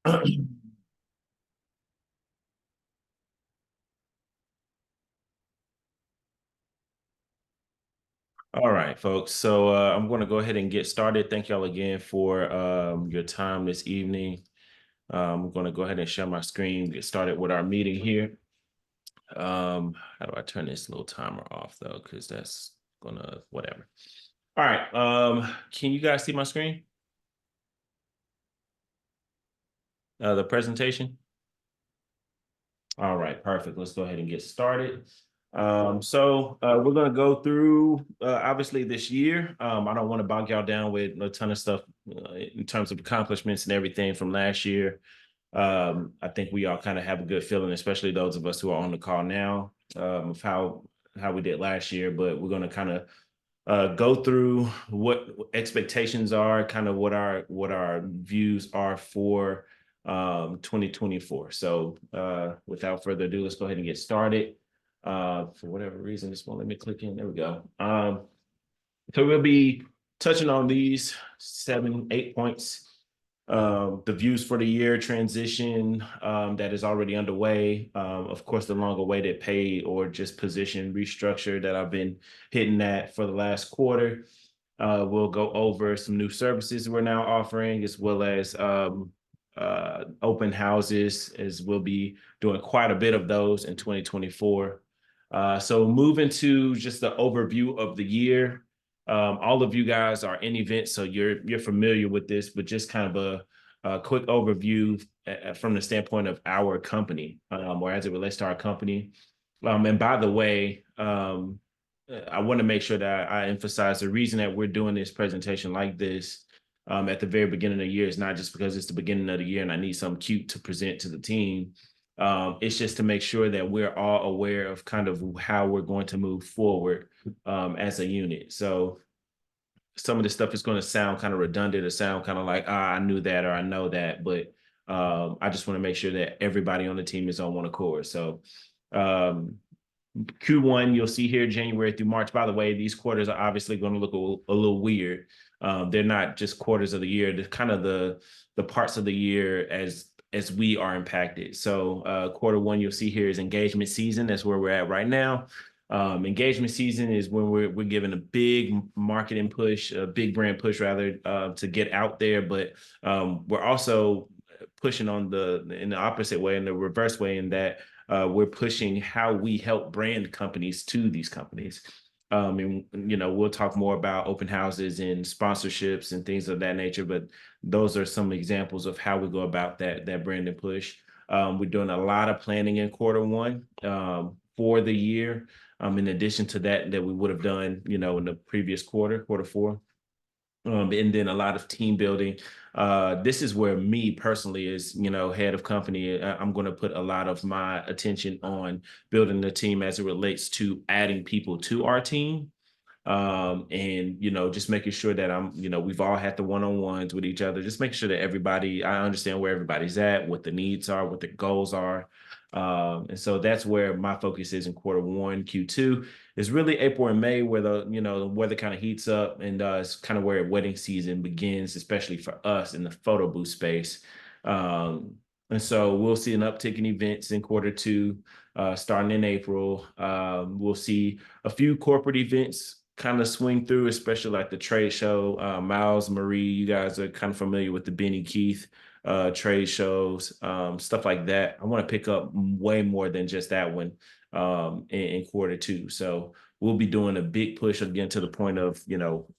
All right, folks. So I'm going to go ahead and get started. Thank y'all again for your time this evening. I'm going to go ahead and share my screen, get started with our meeting here. How do I turn this little timer off though? Because that's gonna whatever. All right. Can you guys see my screen? The presentation? All right, perfect. Let's go ahead and get started. We're going to go through obviously this year. I don't want to bog y'all down with a ton of stuff in terms of accomplishments and everything from last year. I think we all kind of have a good feeling, especially those of us who are on the call now, of how we did last year. But we're going to kind of go through what expectations are, kind of what our views are for 2024. So without further ado, let's go ahead and get started. For whatever reason, this won't let me click in. There we go. So we'll be touching on these 7, 8 points. The views for the year transition that is already underway. Of course, the long awaited pay or just position restructure that I've been hitting at for the last quarter. We'll go over some new services we're now offering, as well as open houses, as we'll be doing quite a bit of those in 2024. So moving to just the overview of the year. All of you guys are in events, so you're familiar with this, but just kind of a quick overview from the standpoint of our company, or as it relates to our company. And by the way, I want to make sure that I emphasize the reason that we're doing this presentation like this at the very beginning of the year is not just because it's the beginning of the year and I need something cute to present to the team. It's just to make sure that we're all aware of kind of how we're going to move forward as a unit. So some of this stuff is going to sound kind of redundant or sound kind of like, I knew that or I know that, but I just want to make sure that everybody on the team is on one accord. So Q1, you'll see here January through March. By the way, these quarters are obviously going to look a little weird. They're not just quarters of the year. They're kind of the parts of the year as we are impacted. So Q1, you'll see here is engagement season. That's where we're at right now. Engagement season is when we're giving a big marketing push, a big brand push rather, to get out there. But we're also pushing in the opposite way, in the reverse way, in that we're pushing how we help brand companies to these companies. And we'll talk more about open houses and sponsorships and things of that nature, but those are some examples of how we go about that branding push. We're doing a lot of planning in Q1 for the year. In addition to that we would have done, in the previous Q4. And then a lot of team building. This is where me personally is, head of company. I'm going to put a lot of my attention on building the team as it relates to adding people to our team. And just making sure that we've all had the one-on-ones with each other, just making sure that I understand where everybody's at, what the needs are, what the goals are. And so that's where my focus is in Q1. Q2 is really April and May, where the weather kind of heats up, and it's kind of where wedding season begins, especially for us in the photo booth space. And so we'll see an uptick in events in Q2, starting in April. We'll see a few corporate events kind of swing through, especially like the trade show. Miles, Marie, you guys are kind of familiar with the Benny Keith trade shows, stuff like that. I want to pick up way more than just that one in Q2. So we'll be doing a big push again, to the point of,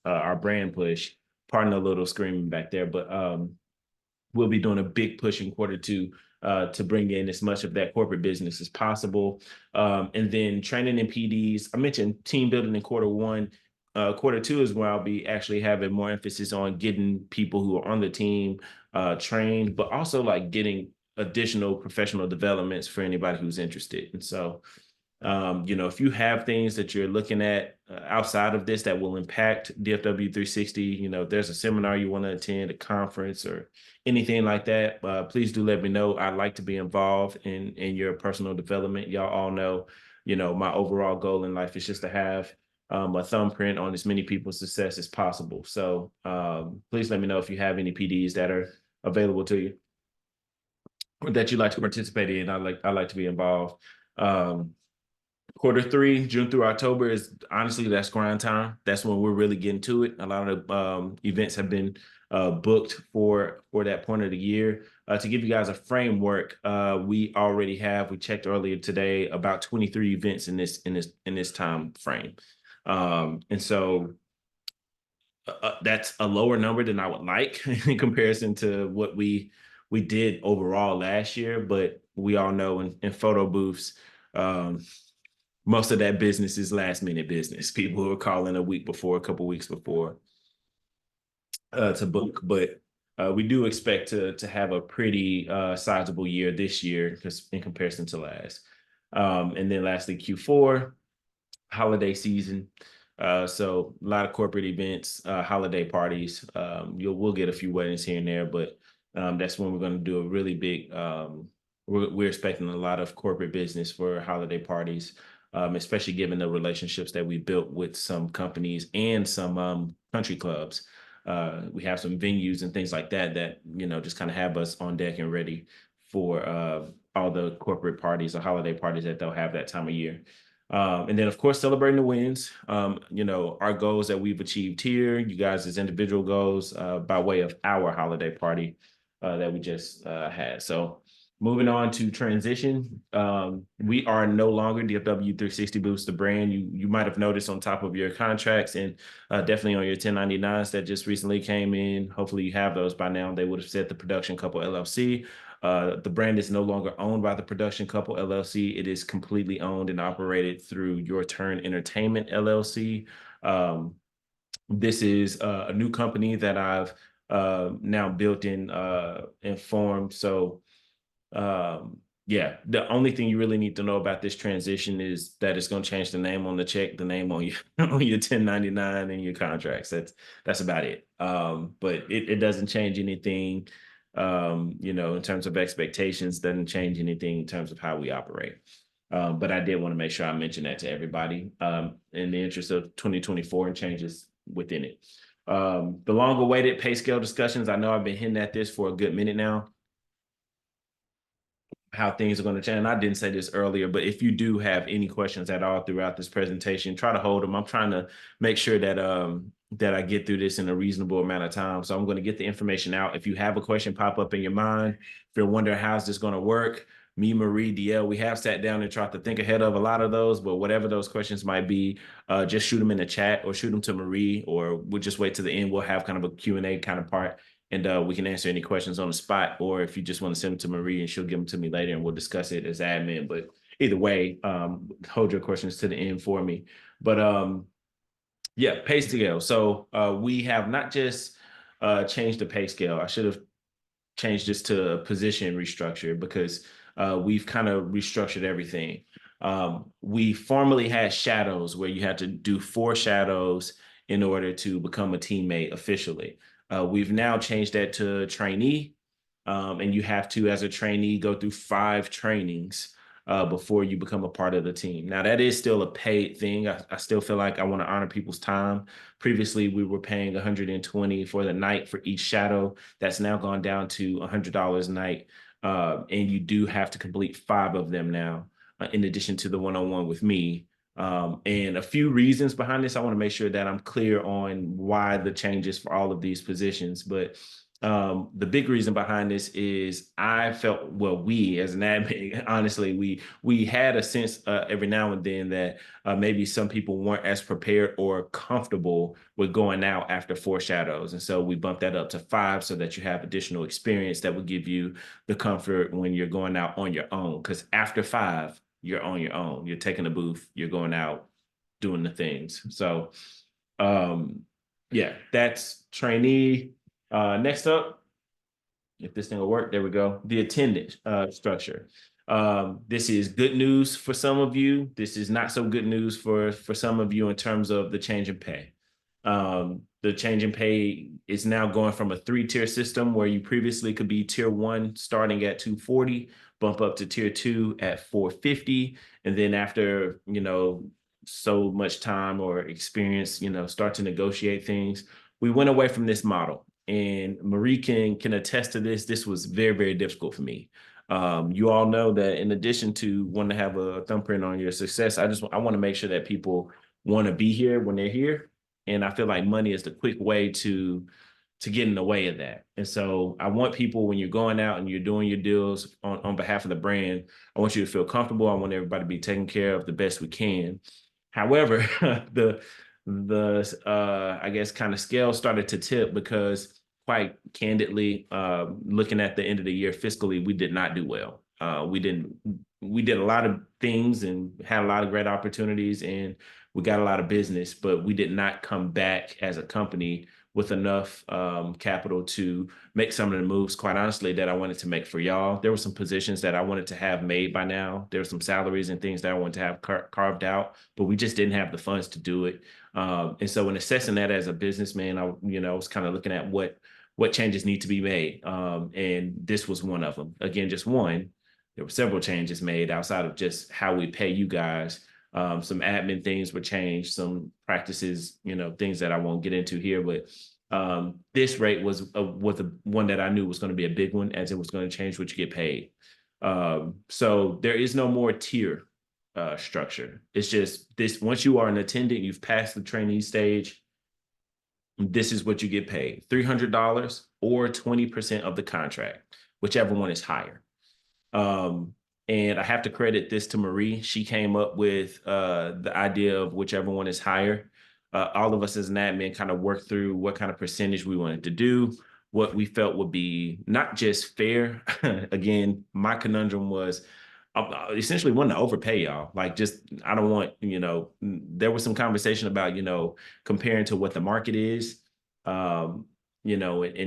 our brand push. Pardon a little screaming back there, but we'll be doing a big push in Q2 to bring in as much of that corporate business as possible. And then training in PDs. I mentioned team building in Q1. Q2 is where I'll be actually having more emphasis on getting people who are on the team trained, but also like getting additional professional developments for anybody who's interested. And so, if you have things that you're looking at outside of this that will impact DFW 360, if there's a seminar you want to attend, a conference, or anything like that, please do let me know. I'd like to be involved in your personal development. Y'all all know, my overall goal in life is just to have a thumbprint on as many people's success as possible. So please let me know if you have any PDs that are available to you. that you like to participate in. I like to be involved. Um, Quarter 3, June through October is honestly that's grind time. That's when we're really getting to it. A lot of events have been booked for that point of the year. To give you guys a framework, we checked earlier today about 23 events in this time frame. And so that's a lower number than I would like in comparison to what we did overall last year. But we all know in photo booths, um, most of that business is last minute business. People who are calling a week before, a couple weeks before to book. But we do expect to have a pretty sizable year this year because in comparison to last. And then lastly, Q4, holiday season. So a lot of corporate events, holiday parties. We'll get a few weddings here and there, but that's when we're going to do a really big. We're expecting a lot of corporate business for holiday parties, especially given the relationships that we built with some companies and some country clubs. We have some venues and things like that that just kind of have us on deck and ready for all the corporate parties or holiday parties that they'll have that time of year. And then, of course, celebrating the wins. Our goals that we've achieved here, you guys as individual goals by way of our holiday party that we just had. So moving on to transition, we are no longer DFW 360 Boost, the brand. You might have noticed on top of your contracts and definitely on your 1099s that just recently came in. Hopefully you have those by now. They would have said the Production Couple LLC. The brand is no longer owned by the Production Couple LLC. It is completely owned and operated through Your Turn Entertainment LLC. This is a new company that I've now built and formed. So yeah, the only thing you really need to know about this transition is that it's going to change the name on the check, the name on your on your 1099 and your contracts. That's about it. But it doesn't change anything in terms of expectations, doesn't change anything in terms of how we operate. But I did want to make sure I mention that to everybody in the interest of 2024 and changes within it. The long awaited pay scale discussions. I know I've been hinting at this for a good minute now, how things are going to change. And I didn't say this earlier, but if you do have any questions at all throughout this presentation, try to hold them. I'm trying to make sure that I get through this in a reasonable amount of time. So I'm going to get the information out. If you have a question pop up in your mind, if you're wondering how's this going to work, me, Marie, DL, we have sat down and tried to think ahead of a lot of those, but whatever those questions might be, just shoot them in the chat or shoot them to Marie, or we'll just wait to the end. We'll have kind of a Q&A kind of part, and we can answer any questions on the spot, or if you just want to send them to Marie and she'll give them to me later and we'll discuss it as admin. But either way, hold your questions to the end for me. But yeah, pay scale. So we have not just changed the pay scale. I should have changed this to position restructure because we've kind of restructured everything. We formerly had shadows where you had to do 4 shadows in order to become a teammate officially. We've now changed that to trainee, and you have to, as a trainee, go through 5 trainings before you become a part of the team. Now, that is still a paid thing. I still feel like I want to honor people's time. Previously, we were paying $120 for the night for each shadow. That's now gone down to $100 a night, and you do have to complete 5 of them now, in addition to the one-on-one with me. And a few reasons behind this. I want to make sure that I'm clear on why the changes for all of these positions. But the big reason behind this is I felt, well, we as an admin, honestly, we had a sense every now and then that maybe some people weren't as prepared or comfortable with going out after 4 shadows. And so we bumped that up to 5 so that you have additional experience that would give you the comfort when you're going out on your own. Because after 5, you're on your own. You're taking a booth, you're going out doing the things. So yeah, that's trainee. Next up, if this thing will work, there we go. The attendance structure. This is good news for some of you. This is not so good news for some of you in terms of the change in pay. The change in pay is now going from a 3-tier system where you previously could be tier 1 starting at $240, bump up to tier 2 at $450. And then after, so much time or experience, start to negotiate things. We went away from this model, and Marie can attest to this. This was very, very difficult for me. You all know that in addition to wanting to have a thumbprint on your success, I want to make sure that people want to be here when they're here. And I feel like money is the quick way to get in the way of that. And so I want people, when you're going out and you're doing your deals on behalf of the brand, I want you to feel comfortable. I want everybody to be taken care of the best we can. However, the I guess kind of scale started to tip because quite candidly, looking at the end of the year fiscally, we did not do well. We did a lot of things and had a lot of great opportunities and we got a lot of business, but we did not come back as a company with enough capital to make some of the moves, quite honestly, that I wanted to make for y'all. There were some positions that I wanted to have made by now. There were some salaries and things that I wanted to have carved out, but we just didn't have the funds to do it. And so in assessing that as a businessman, I was kind of looking at what changes need to be made. And this was one of them. Again, just one. There were several changes made outside of just how we pay you guys. Some admin things were changed, some practices, things that I won't get into here, but this rate was the one that I knew was going to be a big one, as it was going to change what you get paid. So there is no more tier structure. It's just this: once you are an attendant, you've passed the trainee stage, this is what you get paid: $300 or 20% of the contract, whichever one is higher. And I have to credit this to Marie. She came up with the idea of whichever one is higher. All of us as an admin kind of worked through what kind of percentage we wanted to do, what we felt would be not just fair. Again, my conundrum was essentially wanting to overpay y'all. Like, just, I don't want, there was some conversation about, comparing to what the market is, and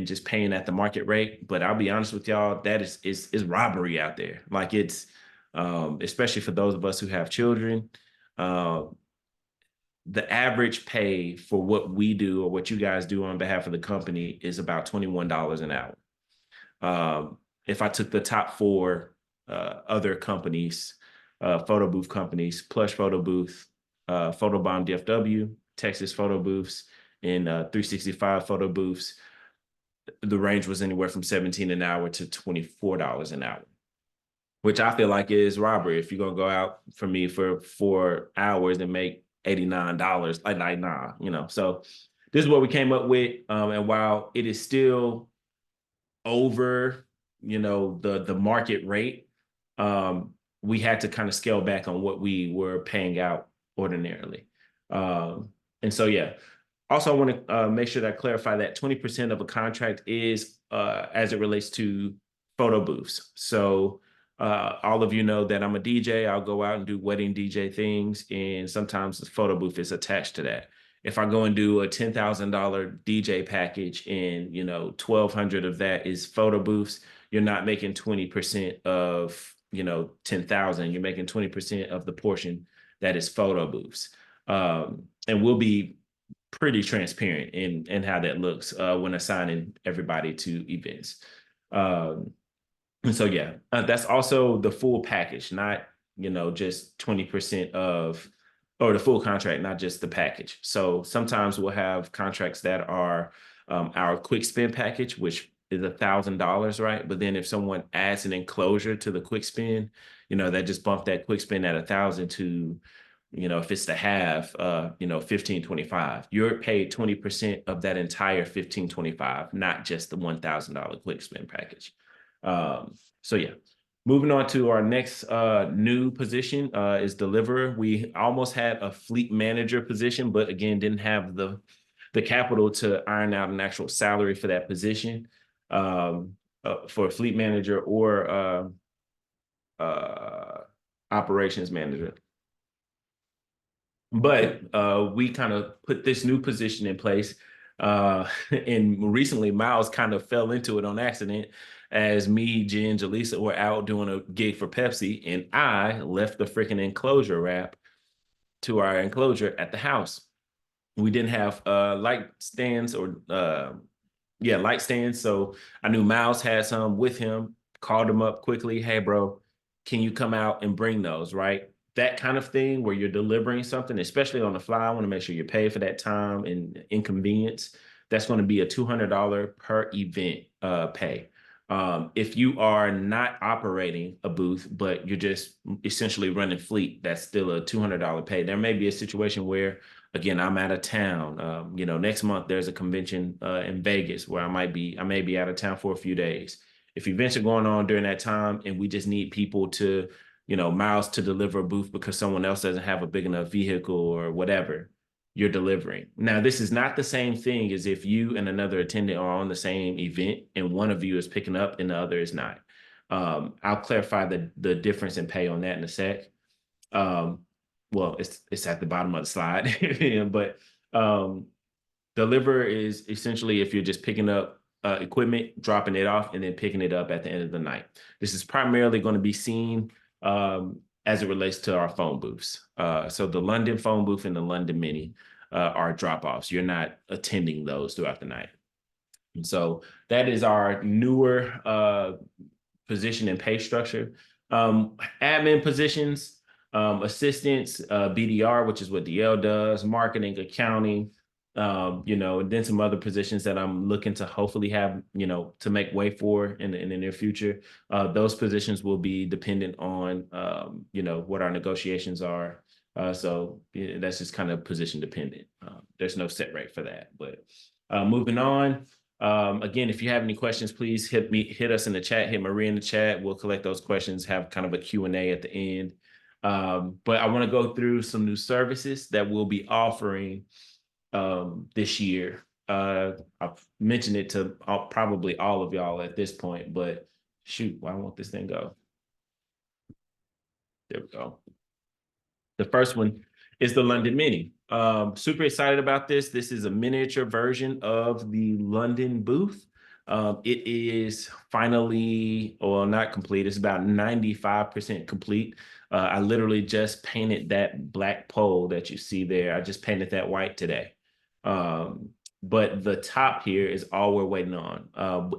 just paying at the market rate. But I'll be honest with y'all, that is robbery out there. Like, it's, especially for those of us who have children, the average pay for what we do or what you guys do on behalf of the company is about $21 an hour. If I took the top four other companies, photo booth companies, Plush Photo Booth, Photobomb DFW, Texas Photo Booths, and 365 Photo Booths, the range was anywhere from $17 an hour to $24 an hour, which I feel like is robbery. If you're going to go out for me for 4 hours and make $89, like nah, So this is what we came up with. And while it is still over, the market rate, we had to kind of scale back on what we were paying out ordinarily. And so, yeah. Also, I want to make sure that I clarify that 20% of a contract is as it relates to photo booths. So all of you know that I'm a DJ. I'll go out and do wedding DJ things, and sometimes the photo booth is attached to that. If I go and do a $10,000 DJ package and, $1,200 of that is photo booths, you're not making 20% of, 10,000. You're making 20% of the portion that is photo booths. And we'll be pretty transparent in how that looks when assigning everybody to events. And so, yeah, that's also the full package, not, just 20% or the full contract, not just the package. So sometimes we'll have contracts that are our quick spin package, which is $1,000, right? But then if someone adds an enclosure to the quick spin, that just bumped that quick spin at 1,000 to, if it's to have, $1,525, you're paid 20% of that entire $1,525, not just the $1,000 quick spin package. So yeah, moving on to our next new position is deliverer. We almost had a fleet manager position, but again, didn't have the capital to iron out an actual salary for that position for a fleet manager or operations manager. But we kind of put this new position in place. And recently, Miles kind of fell into it on accident as me, Jen, Jaleesa were out doing a gig for Pepsi, and I left the freaking enclosure wrap to our enclosure at the house. We didn't have light stands or light stands. So I knew Miles had some with him, called him up quickly. Hey, bro, can you come out and bring those, right? That kind of thing where you're delivering something, especially on the fly. I want to make sure you pay for that time and inconvenience. That's going to be a $200 per event pay. If you are not operating a booth, but you're just essentially running fleet, that's still a $200 pay. There may be a situation where, again, I'm out of town. Next month there's a convention in Vegas where I may be out of town for a few days. If events are going on during that time and we just need people to, miles to deliver a booth because someone else doesn't have a big enough vehicle or whatever, you're delivering. Now, this is not the same thing as if you and another attendant are on the same event and one of you is picking up and the other is not. I'll clarify the difference in pay on that in a sec. Well, it's at the bottom of the slide, but deliver is essentially if you're just picking up equipment, dropping it off, and then picking it up at the end of the night. This is primarily going to be seen as it relates to our phone booths. So the London phone booth and the London Mini are drop-offs. You're not attending those throughout the night. And so that is our newer position and pay structure. Admin positions, assistants, BDR, which is what DL does, marketing, accounting, and then some other positions that I'm looking to hopefully have, to make way for in the near future. Those positions will be dependent on, what our negotiations are. So that's just kind of position dependent. There's no set rate for that, but moving on. Again, if you have any questions, please hit us in the chat, hit Maria in the chat. We'll collect those questions, have kind of a Q&A at the end. But I want to go through some new services that we'll be offering this year. I've mentioned it to probably all of y'all at this point, but shoot, why won't this thing go? There we go. The first one is the London Mini. Super excited about this. This is a miniature version of the London booth. It is finally, well, not complete. It's about 95% complete. I literally just painted that black pole that you see there. I just painted that white today. But the top here is all we're waiting on.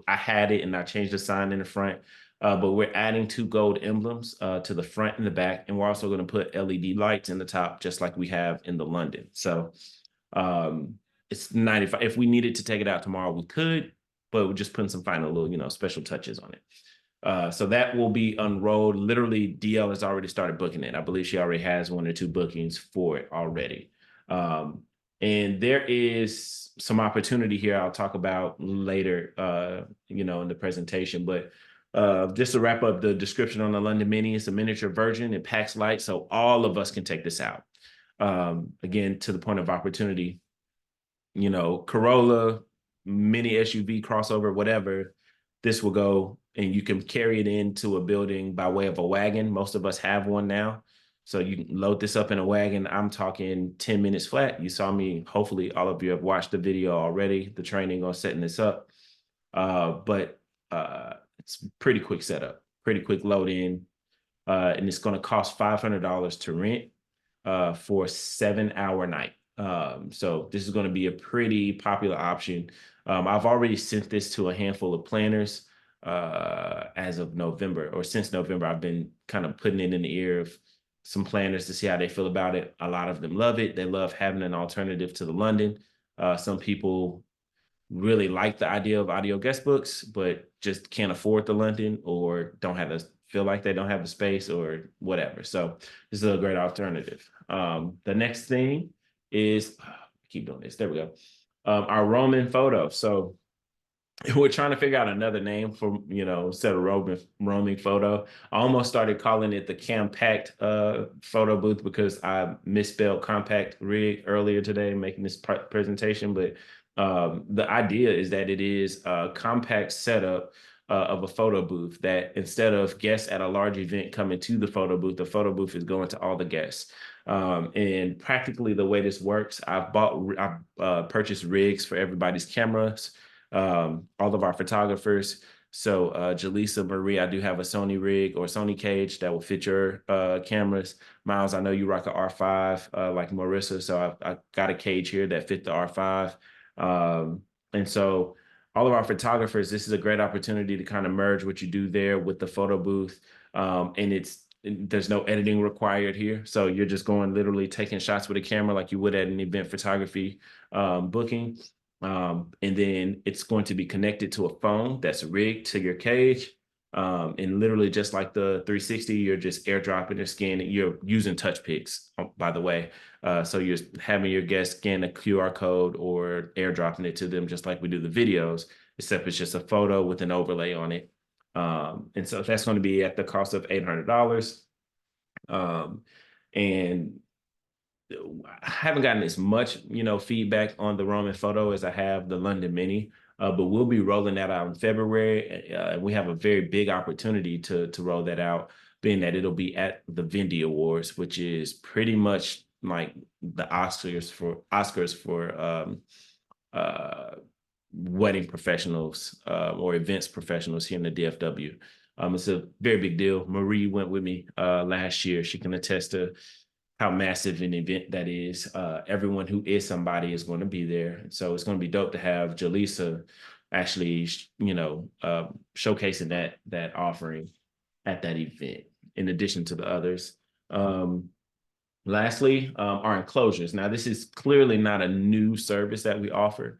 I had it and I changed the sign in the front, but we're adding 2 gold emblems to the front and the back, and we're also going to put LED lights in the top, just like we have in the London. So it's 95. If we needed to take it out tomorrow, we could, but we're just putting some final little, special touches on it. So that will be unrolled. Literally, DL has already started booking it. I believe she already has 1 or 2 bookings for it already. And there is some opportunity here I'll talk about later, in the presentation. But just to wrap up the description on the London Mini, it's a miniature version. It packs light, so all of us can take this out. Again, to the point of opportunity, Corolla, mini SUV, crossover, whatever, this will go, and you can carry it into a building by way of a wagon. Most of us have one now. So you can load this up in a wagon. I'm talking 10 minutes flat. You saw me. Hopefully all of you have watched the video already, the training on setting this up. But it's pretty quick setup, pretty quick load in. And it's going to cost $500 to rent for a 7-hour night. So this is going to be a pretty popular option. I've already sent this to a handful of planners as of November, or since November. I've been kind of putting it in the ear of some planners to see how they feel about it. A lot of them love it. They love having an alternative to the London. Some people really like the idea of audio guest books, but just can't afford the London, or feel like they don't have the space or whatever. So this is a great alternative. The next thing is, keep doing this. There we go. Our Roman photo. So we're trying to figure out another name for, instead of roaming photo. I almost started calling it the Campact photo booth because I misspelled compact rig earlier today making this presentation. But the idea is that it is a compact setup of a photo booth, that instead of guests at a large event coming to the photo booth is going to all the guests. And practically the way this works, I've purchased rigs for everybody's cameras, all of our photographers. So Jaleesa, Marie, I do have a Sony rig or Sony cage that will fit your cameras. Miles, I know you rock a R5 like Marissa, so I got a cage here that fit the R5. And so all of our photographers, this is a great opportunity to kind of merge what you do there with the photo booth. And there's no editing required here. So you're just going literally taking shots with a camera like you would at an event photography booking. And then it's going to be connected to a phone that's rigged to your cage. And literally just like the 360, you're just airdropping or scanning. You're using touch picks, by the way. So you're having your guests scan a QR code or airdropping it to them, just like we do the videos, except it's just a photo with an overlay on it. And so that's going to be at the cost of $800. And I haven't gotten as much, feedback on the Roman photo as I have the London Mini, but we'll be rolling that out in February. We have a very big opportunity to roll that out, being that it'll be at the Vendy Awards, which is pretty much like the Oscars for uh, wedding professionals or events professionals here in the DFW. It's a very big deal. Marie went with me last year. She can attest to how massive an event that is. Everyone who is somebody is going to be there. So it's going to be dope to have Jaleesa actually, showcasing that offering at that event, in addition to the others. Lastly, our enclosures. Now, this is clearly not a new service that we offer.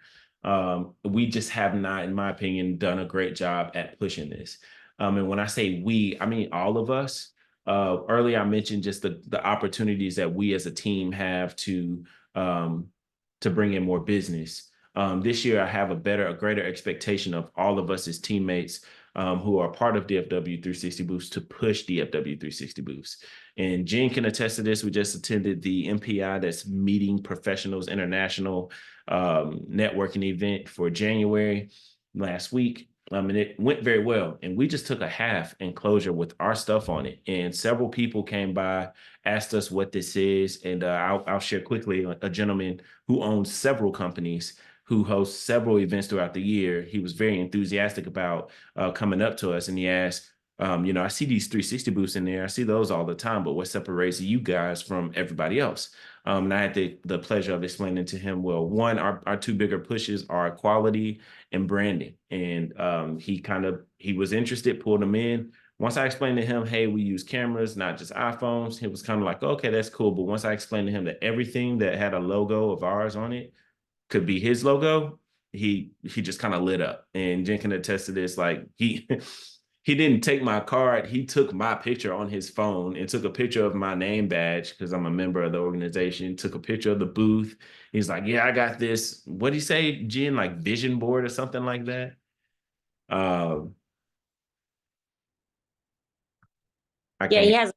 We just have not, in my opinion, done a great job at pushing this. And when I say we, I mean all of us. Earlier, I mentioned just the opportunities that we as a team have to bring in more business. This year, I have a greater expectation of all of us as teammates who are part of DFW 360 Boosts to push DFW 360 Boosts. And Jen can attest to this. We just attended the MPI, that's Meeting Professionals International networking event for January last week. And it went very well. And we just took a half enclosure with our stuff on it. And several people came by, asked us what this is. And I'll share quickly a gentleman who owns several companies, who hosts several events throughout the year. He was very enthusiastic about coming up to us. And he asked, I see these 360 booths in there. I see those all the time, but what separates you guys from everybody else? And I had the pleasure of explaining to him, well, one, our two bigger pushes are quality and branding. And he was interested, pulled him in. Once I explained to him, hey, we use cameras, not just iPhones, he was kind of like, okay, that's cool. But once I explained to him that everything that had a logo of ours on it could be his logo, he just kind of lit up. And Jen can attest to this. Like he didn't take my card. He took my picture on his phone and took a picture of my name badge because I'm a member of the organization, took a picture of the booth. He's like, yeah, I got this. What did he say, Jen? Like vision board or something like that? I Yeah, he can't. has a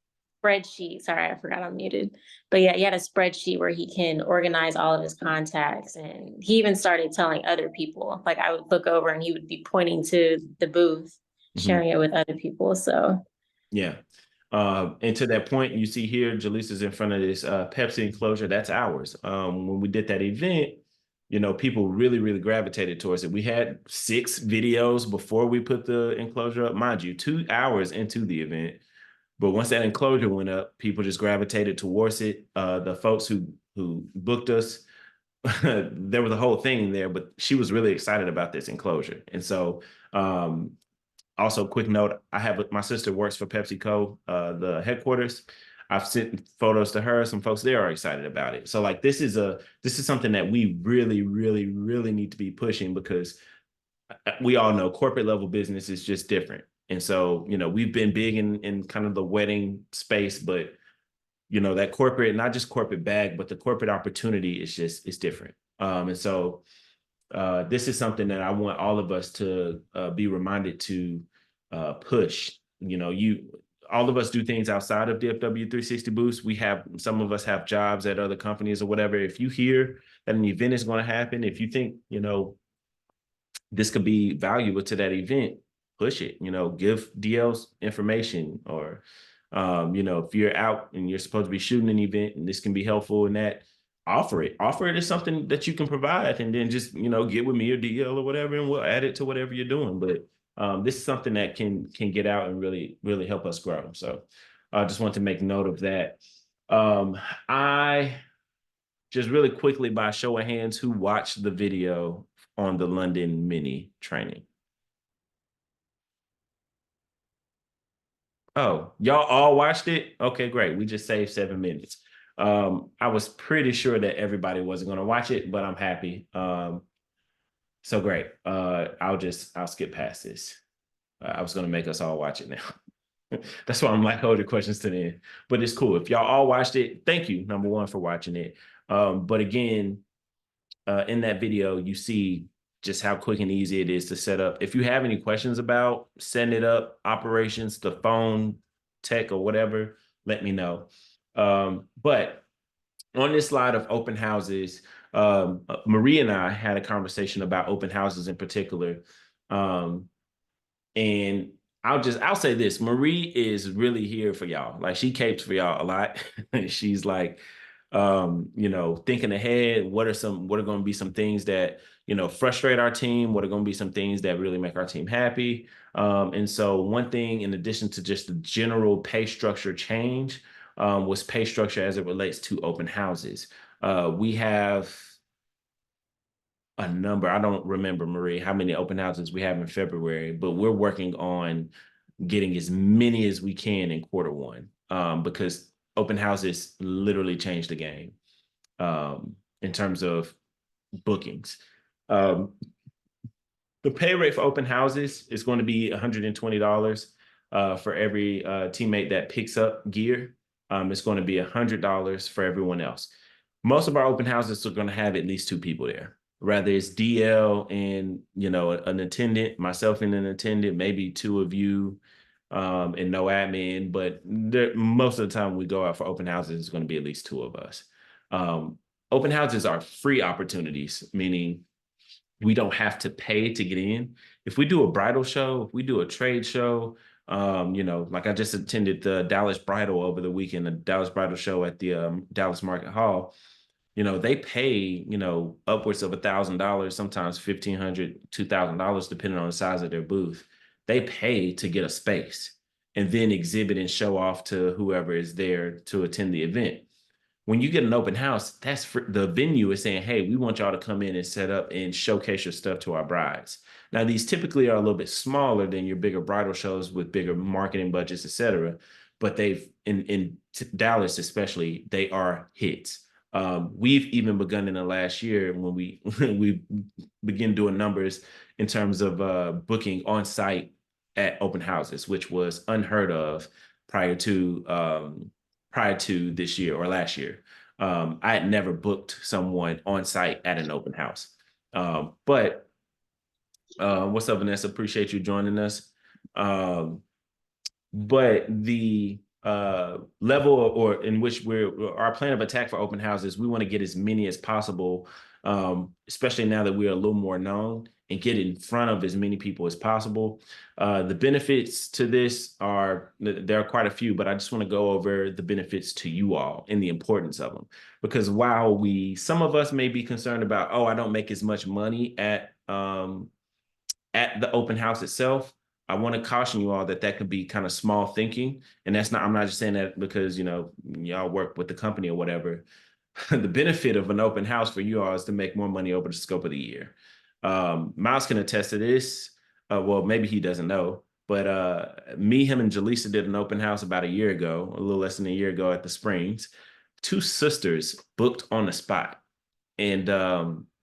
spreadsheet. Sorry, I forgot I'm muted. But yeah, he had a spreadsheet where he can organize all of his contacts. And he even started telling other people. Like I would look over and he would be pointing to the booth, Mhm. sharing it with other people. So Yeah. And to that point, you see here, Jaleesa's in front of this Pepsi enclosure. That's ours. When we did that event, people really, really gravitated towards it. We had 6 videos before we put the enclosure up, mind you, 2 hours into the event. But once that enclosure went up, people just gravitated towards it. The folks who booked us, there was a whole thing there, but she was really excited about this enclosure. And so also, quick note, I have my sister works for PepsiCo, the headquarters. I've sent photos to her. Some folks there are excited about it. So like this is something that we really, really, really need to be pushing, because we all know corporate level business is just different. And so, we've been big in kind of the wedding space, but that corporate, not just corporate bag, but the corporate opportunity is different. And so this is something that I want all of us to be reminded to push. All of us do things outside of DFW 360 Boost. Some of us have jobs at other companies or whatever. If you hear that an event is going to happen, if you think, this could be valuable to that event, push it. Give DL's information, or if you're out and you're supposed to be shooting an event and this can be helpful in that, offer it as something that you can provide, and then just get with me or DL or whatever, and we'll add it to whatever you're doing. But this is something that can get out and really, really help us grow. So I just want to make note of that. I just really quickly, by show of hands, who watched the video on the London Mini training? Oh, y'all all watched it? Okay, great. We just saved 7 minutes. I was pretty sure that everybody wasn't going to watch it, but I'm happy. So great. I'll skip past this. I was gonna make us all watch it now. That's why I'm like, hold your questions to the end. But it's cool. If y'all all watched it, thank you, number one, for watching it. But again, in that video, you see just how quick and easy it is to set up. If you have any questions about setting it up, operations, the phone, tech, or whatever, let me know. But on this slide of open houses, Marie and I had a conversation about open houses in particular. And I'll say this, Marie is really here for y'all. Like, she capes for y'all a lot. She's like, thinking ahead, what are going to be some things that, frustrate our team? What are going to be some things that really make our team happy? And so one thing, in addition to just the general pay structure change, was pay structure as it relates to open houses. We have a number. I don't remember, Marie, how many open houses we have in February, but we're working on getting as many as we can in quarter 1, because open houses literally changed the game in terms of bookings. The pay rate for open houses is going to be $120 for every teammate that picks up gear. It's going to be $100 for everyone else. Most of our open houses are going to have at least 2 people there. Rather it's DL and an attendant, myself and an attendant, maybe 2 of you, and no admin. But most of the time we go out for open houses, it's going to be at least 2 of us. Open houses are free opportunities, meaning we don't have to pay to get in. If we do a bridal show, if we do a trade show, like I just attended the Dallas Bridal over the weekend, the Dallas Bridal show at the Dallas Market Hall. They pay, upwards of $1,000, sometimes $1,500, $2,000, depending on the size of their booth. They pay to get a space and then exhibit and show off to whoever is there to attend the event. When you get an open house, that's the venue is saying, hey, we want y'all to come in and set up and showcase your stuff to our brides. Now, these typically are a little bit smaller than your bigger bridal shows with bigger marketing budgets, et cetera. But in Dallas especially, they are hits. We've even begun in the last year when we begin doing numbers in terms of booking on site at open houses, which was unheard of prior to this year or last year. I had never booked someone on site at an open house. But what's up, Vanessa? Appreciate you joining us. But the level or in which our plan of attack for open houses, we want to get as many as possible, especially now that we're a little more known, and get in front of as many people as possible. The benefits to this there are quite a few, but I just want to go over the benefits to you all and the importance of them. Because while some of us may be concerned about, oh, I don't make as much money at the open house itself, I want to caution you all that could be kind of small thinking. And I'm not just saying that because, y'all work with the company or whatever. The benefit of an open house for you all is to make more money over the scope of the year. Miles can attest to this. Well, maybe he doesn't know, but him and Jaleesa did an open house about a year ago, a little less than a year ago at the Springs. 2 sisters booked on the spot and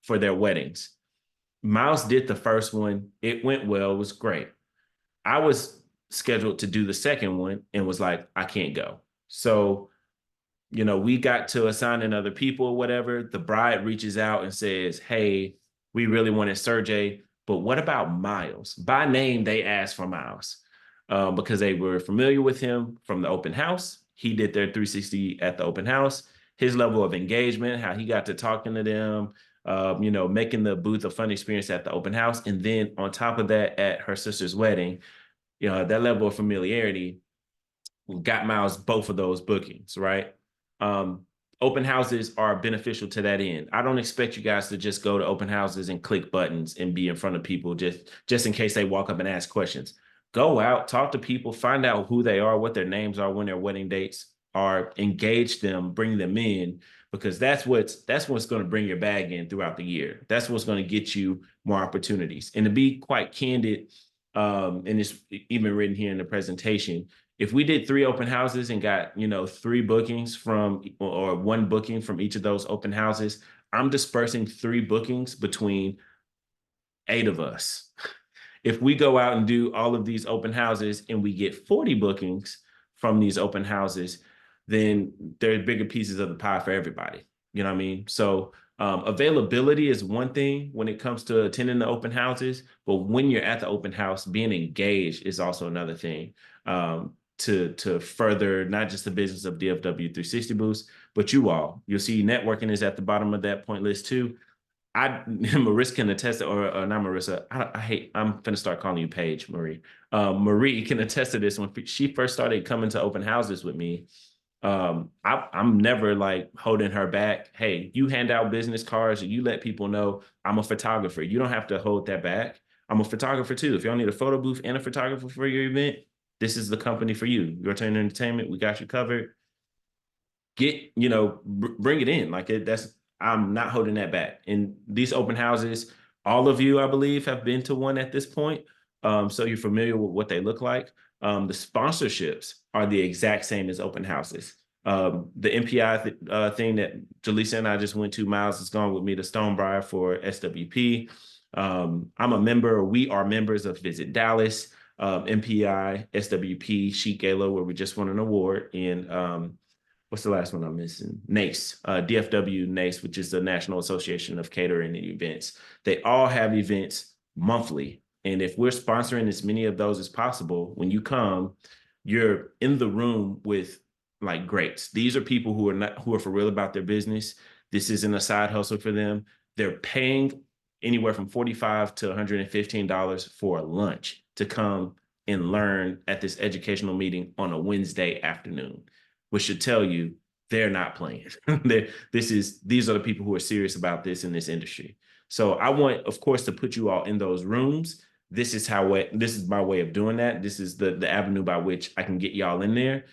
for their weddings. Miles did the first one. It went well. It was great. I was scheduled to do the second one and was like, I can't go. So, we got to assigning other people or whatever. The bride reaches out and says, hey, we really wanted Sergey, but what about Miles? By name, they asked for Miles because they were familiar with him from the open house. He did their 360 at the open house. His level of engagement, how he got to talking to them, making the booth a fun experience at the open house. And then on top of that, at her sister's wedding, that level of familiarity got Miles both of those bookings, right? Open houses are beneficial to that end. I don't expect you guys to just go to open houses and click buttons and be in front of people just in case they walk up and ask questions. Go out, talk to people, find out who they are, what their names are, when their wedding dates are, engage them, bring them in, because that's what's going to bring your bag in throughout the year. That's what's going to get you more opportunities. And to be quite candid, and it's even written here in the presentation, if we did 3 open houses and got, 3 bookings or 1 booking from each of those open houses, I'm dispersing 3 bookings between 8 of us. If we go out and do all of these open houses and we get 40 bookings from these open houses, then there are bigger pieces of the pie for everybody. You know what I mean? So availability is one thing when it comes to attending the open houses, but when you're at the open house, being engaged is also another thing to further not just the business of DFW 360 Boost, but you all. You'll see networking is at the bottom of that point list too. Marissa can attest, or not Marissa. I'm finna start calling you Paige, Marie. Marie can attest to this. When she first started coming to open houses with me, I'm never like holding her back. Hey, you hand out business cards and you let people know I'm a photographer. You don't have to hold that back. I'm a photographer too. If y'all need a photo booth and a photographer for your event, this is the company for you. Your Turn Entertainment, we got you covered. Bring it in. I'm not holding that back. And these open houses, all of you, I believe, have been to one at this point. So you're familiar with what they look like. The sponsorships are the exact same as open houses. The MPI thing that Jaleesa and I just went to, Miles has gone with me to Stonebriar for SWP. I'm a member, we are members of Visit Dallas, MPI, SWP, Chic Gala, where we just won an award, and what's the last one I'm missing? NACE, DFW NACE, which is the National Association of Catering and Events. They all have events monthly. And if we're sponsoring as many of those as possible, when you come, you're in the room with like greats. These are people who are for real about their business. This isn't a side hustle for them. They're paying anywhere from $45 to $115 for a lunch to come and learn at this educational meeting on a Wednesday afternoon, which should tell you they're not playing. These are the people who are serious about this in this industry. So I want, of course, to put you all in those rooms. This is my way of doing that. This is the avenue by which I can get y'all in there.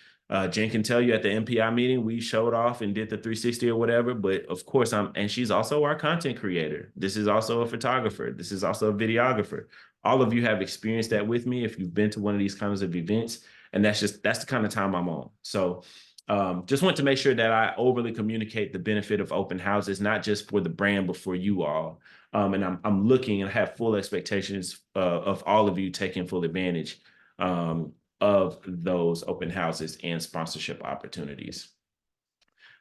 Jen can tell you at the MPI meeting, we showed off and did the 360 or whatever, but of course and she's also our content creator. This is also a photographer. This is also a videographer. All of you have experienced that with me if you've been to one of these kinds of events, and that's the kind of time I'm on. So just want to make sure that I overly communicate the benefit of open houses, not just for the brand, but for you all. And I'm looking and have full expectations of all of you taking full advantage of those open houses and sponsorship opportunities.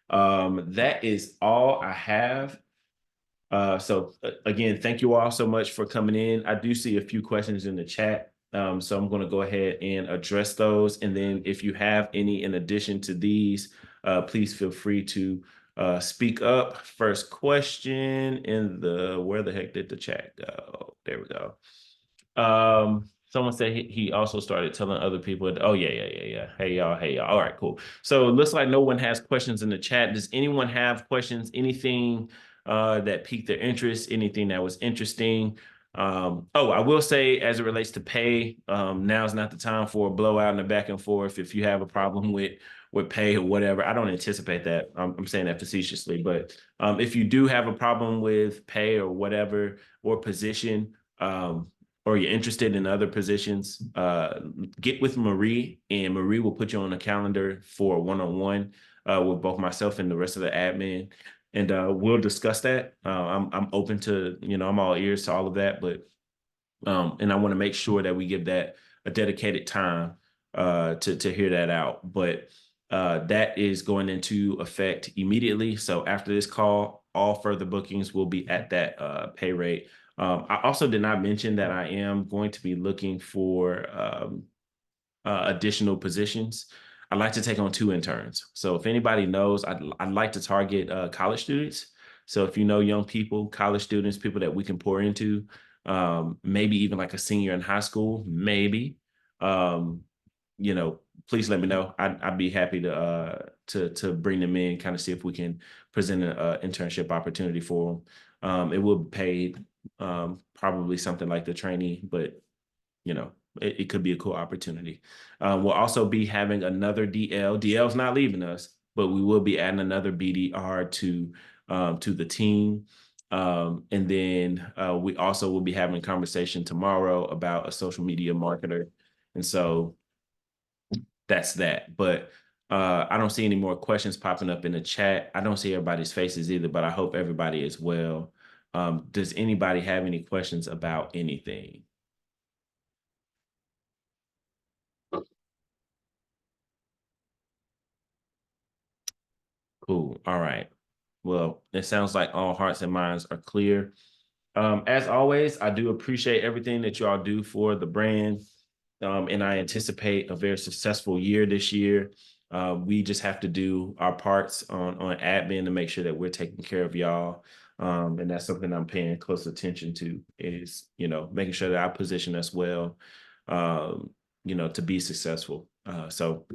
That is all I have. So again, thank you all so much for coming in. I do see a few questions in the chat. So I'm going to go ahead and address those. And then if you have any in addition to these, please feel free to speak up. First question where the heck did the chat go? There we go. Someone said he also started telling other people, oh, yeah. Hey, y'all. All right, cool. So it looks like no one has questions in the chat. Does anyone have questions? Anything that piqued their interest? Anything that was interesting? I will say, as it relates to pay, now's not the time for a blowout and a back and forth. If you have a problem with pay or whatever, I don't anticipate that. I'm saying that facetiously, but if you do have a problem with pay or whatever, or position, or you're interested in other positions, get with Marie, and Marie will put you on the calendar for a one-on-one with both myself and the rest of the admin. And we'll discuss that. I'm open to, I'm all ears to all of that, but and I want to make sure that we give that a dedicated time to hear that out. But that is going into effect immediately. So after this call, all further bookings will be at that pay rate. I also did not mention that I am going to be looking for additional positions. I'd like to take on 2 interns. So if anybody knows, I'd like to target college students. So if you know young people, college students, people that we can pour into, maybe even like a senior in high school, maybe, please let me know. I'd be happy to bring them in, kind of see if we can present an internship opportunity for them. It will be paid probably something like the trainee, but it could be a cool opportunity. We'll also be having another DL. DL's not leaving us, but we will be adding another BDR to the team. And then we also will be having a conversation tomorrow about a social media marketer. And so that's that. But I don't see any more questions popping up in the chat. I don't see everybody's faces either, but I hope everybody is well. Does anybody have any questions about anything? Cool. All right. Well, it sounds like all hearts and minds are clear. As always, I do appreciate everything that you all do for the brand. And I anticipate a very successful year this year. We just have to do our parts on admin to make sure that we're taking care of y'all. And that's something I'm paying close attention to is, making sure that I position us well, to be successful. So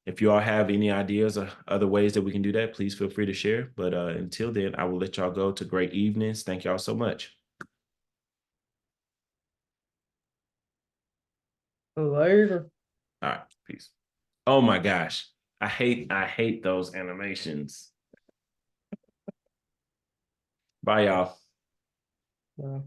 if you all have any ideas or other ways that we can do that, please feel free to share. But until then, I will let y'all go to great evenings. Thank y'all so much. Later. All right, peace. Oh my gosh. I hate those animations. Bye, y'all. Yeah.